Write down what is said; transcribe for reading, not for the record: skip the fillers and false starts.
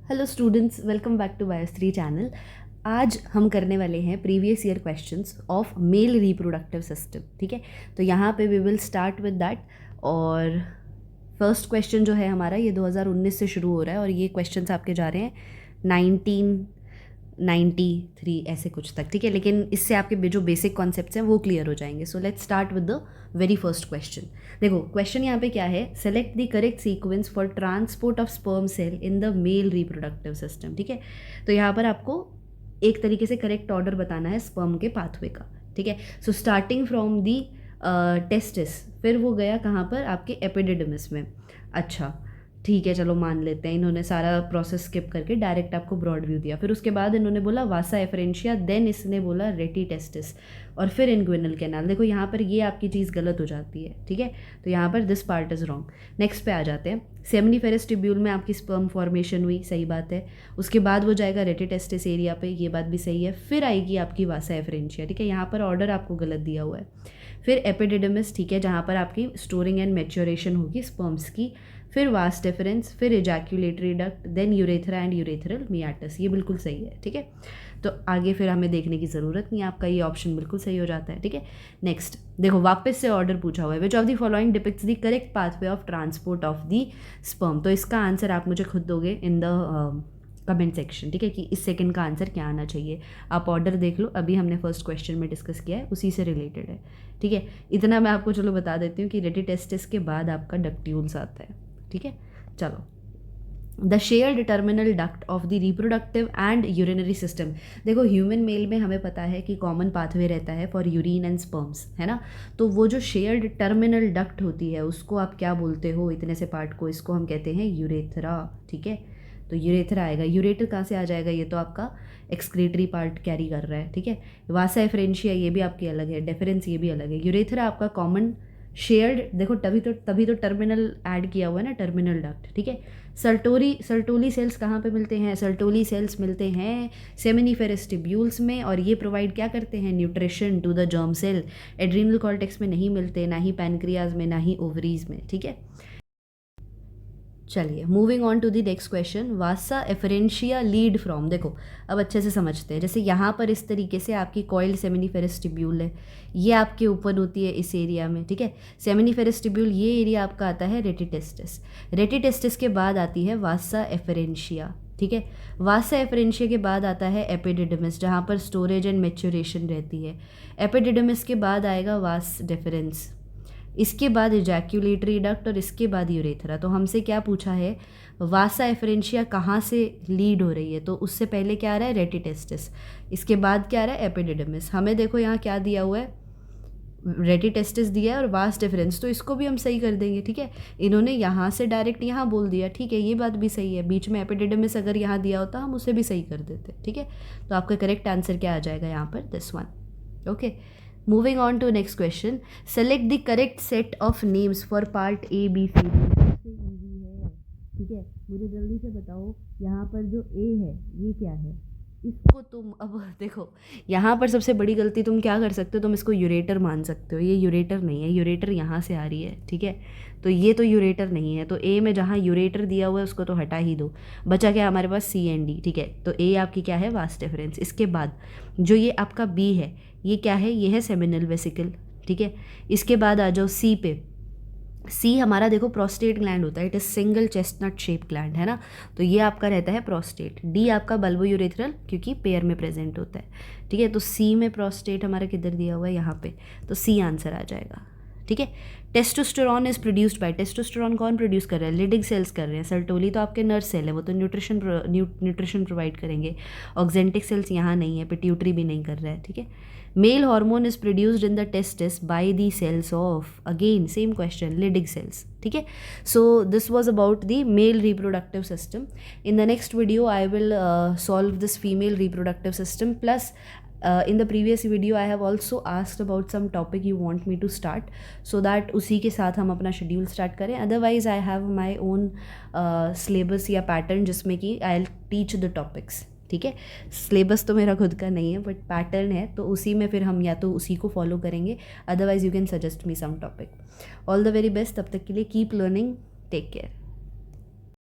Hello students, welcome back to bios 3 channel. आज हम करने वाले हैं previous year questions of male reproductive system. ठीक है, तो यहाँ पे we will start with that. और फर्स्ट क्वेश्चन जो है हमारा ये 2019 से शुरू हो रहा है और ये क्वेश्चंस आपके जा रहे हैं 1993 ऐसे कुछ तक। ठीक है, लेकिन इससे आपके जो बेसिक कॉन्सेप्ट्स हैं वो क्लियर हो जाएंगे। So let's start with the very first question. देखो क्वेश्चन यहाँ पे क्या है, select the correct sequence for transport of sperm cell in the male reproductive system. ठीक है, तो यहाँ पर आपको एक तरीके से करेक्ट ऑर्डर बताना है स्पर्म के पाथवे का। ठीक है, so starting from the testis, फिर वो गया कहाँ पर, आपके एपिडिडमिस में। अच्छा ठीक है, चलो मान लेते हैं, इन्होंने सारा प्रोसेस स्किप करके डायरेक्ट आपको ब्रॉड व्यू दिया। फिर उसके बाद इन्होंने बोला वासा एफरेंशिया, देन इसने बोला रेटी टेस्टिस और फिर इनग्विनल कैनाल। देखो यहाँ पर ये आपकी चीज़ गलत हो जाती है। ठीक है, तो यहाँ पर this part is wrong. Next पे आ जाते हैं, सेमिनिफेरस ट्यूब्यूल में आपकी स्पर्म फॉर्मेशन हुई, सही बात है। उसके बाद वो जाएगा रेटी टेस्टिस एरिया पे, ये बात भी सही है। फिर आएगी आपकी वासा एफरेंशिया। ठीक है, यहाँ पर ऑर्डर आपको गलत दिया हुआ है। फिर एपिडिडमिस, ठीक है, जहाँ पर आपकी स्टोरिंग एंड मैच्योरेशन होगी स्पर्म्स की। फिर वास डिफरेंस, फिर ejaculatory duct, then urethra and urethral meatus. ये बिल्कुल सही है। ठीक है, तो आगे फिर हमें देखने की ज़रूरत नहीं है, आपका ये ऑप्शन बिल्कुल सही हो जाता है। ठीक है, नेक्स्ट देखो वापस से ऑर्डर पूछा हुआ है, which of the following depicts the correct pathway of transport of the sperm. तो इसका आंसर आप मुझे खुद दोगे इन द कमेंट सेक्शन। ठीक है, कि इस सेकंड का आंसर क्या आना चाहिए। आप ऑर्डर देख लो, अभी हमने फर्स्ट क्वेश्चन में डिस्कस किया है, उसी से रिलेटेड है। ठीक है, इतना मैं आपको चलो बता देती हूँ कि रेटी टेस्टिस के बाद आपका डक्ट्यूल्स आता है। ठीक है, चलो the shared terminal duct of the reproductive and urinary system. देखो ह्यूमन मेल में हमें पता है कि कॉमन पाथवे रहता है फॉर यूरिन एंड स्पर्म्स, है ना। तो वो जो शेयर्ड टर्मिनल डक्ट होती है उसको आप क्या बोलते हो, इतने से पार्ट को, इसको हम कहते हैं यूरेथ्रा। ठीक है, तो यूरेथ्रा आएगा। यूरेटर कहाँ से आ जाएगा, ये तो आपका एक्सक्रीटरी पार्ट कैरी कर रहा है। ठीक है, वासा एफरेंशिया ये भी आपकी अलग है, डेफरेंस ये भी अलग है। यूरेथ्रा आपका कॉमन शेयर्ड, देखो तभी तो टर्मिनल ऐड किया हुआ है ना, टर्मिनल डक्ट। ठीक है, सर्टोली सेल्स कहाँ पे मिलते हैं, सर्टोली सेल्स मिलते हैं सेमिनिफेरस ट्यूब्यूल्स में, और ये प्रोवाइड क्या करते हैं, nutrition to the germ cell. Adrenal cortex में नहीं मिलते, ना ही पैनक्रियाज में, ना ही ओवरीज में। ठीक है, चलिए moving on to the next question, vasa efferentia lead from. देखो अब अच्छे से समझते हैं, जैसे यहाँ पर इस तरीके से आपकी कॉइल्ड सेमिनिफेरस ट्यूब्यूल है, ये आपके ओपन होती है इस एरिया में। ठीक है, सेमिनिफेरस ट्यूब्यूल ये एरिया आपका आता है रेटी टेस्टिस। रेटी टेस्टिस के बाद आती है वासा एफरेंशिया। ठीक है, वासा एफरेंशिया के बाद आता है एपिडिडमिस, जहाँ पर स्टोरेज एंड मैच्योरेशन रहती है। एपिडिडमिस के बाद आएगा वास डिफरेंस, इसके बाद इजैक्यूलेटरी डक्ट और इसके बाद यूरेथ्रा। तो हमसे क्या पूछा है, वासा एफरेंशिया कहाँ से लीड हो रही है, तो उससे पहले क्या आ रहा है, रेटी टेस्टिस। इसके बाद क्या आ रहा है, एपिडिडमिस। हमें देखो यहाँ क्या दिया हुआ है, रेटी टेस्टिस दिया है और वास डिफरेंस, तो इसको भी हम सही कर देंगे। ठीक है, इन्होंने यहाँ से डायरेक्ट यहाँ बोल दिया, ठीक है, ये बात भी सही है। बीच में एपिडिडमिस अगर यहाँ दिया होता हम उसे भी सही कर देते। ठीक है, तो आपका करेक्ट आंसर क्या आ जाएगा यहाँ पर, this one. Okay, moving on to next question, select the correct set of names for part A B C D. सबसे इजी है। ठीक है, मुझे जल्दी से बताओ यहाँ पर जो ए है ये क्या है, इसको तुम अब देखो यहाँ पर सबसे बड़ी गलती तुम क्या कर सकते हो, तुम इसको यूरेटर मान सकते हो। ये यूरेटर नहीं है, यूरेटर यहाँ से आ रही है। ठीक है, तो ये तो यूरेटर नहीं है, तो ए में जहाँ यूरेटर दिया हुआ है उसको तो हटा ही दो। बचा क्या हमारे पास, सी एंड डी। ठीक है, तो ए आपकी क्या है, वास डिफरेंस। इसके बाद जो ये आपका बी है ये क्या है, ये है सेमिनल वेसिकल। ठीक है, इसके बाद आ जाओ सी पे। सी हमारा देखो प्रोस्टेट ग्लैंड होता है, it is single chestnut shape gland, है ना, तो ये आपका रहता है प्रोस्टेट। डी आपका बल्बो यूरेथ्रल, क्योंकि पेयर में प्रेजेंट होता है। ठीक है, तो सी में प्रोस्टेट हमारा किधर दिया हुआ है, यहाँ पे, तो सी आंसर आ जाएगा। ठीक है, testosterone is produced by, testosterone कौन प्रोड्यूस कर रहा है, लिडिंग सेल्स कर रहे हैं। सर्टोली तो आपके नर्व सेल है, वो तो न्यूट्रिशन प्रोवाइड करेंगे। ऑक्जेंटिक सेल्स यहाँ नहीं है, पिट्यूटरी भी नहीं कर रहा है। ठीक है, male hormone is produced in the testis by the cells of, again same question, Leydig cells. ठीक है, so this was about the male reproductive system. In the next video I will solve this female reproductive system, plus in the previous video I have also asked about some topic you want me to start, so that उसी के साथ हम अपना schedule start करें। Otherwise I have my own syllabus या pattern जिसमें कि I will teach the topics. ठीक है, सिलेबस तो मेरा खुद का नहीं है बट पैटर्न है, तो उसी में फिर हम या तो उसी को फॉलो करेंगे, otherwise you can suggest me some topic. All the very best, तब तक के लिए कीप लर्निंग, टेक केयर।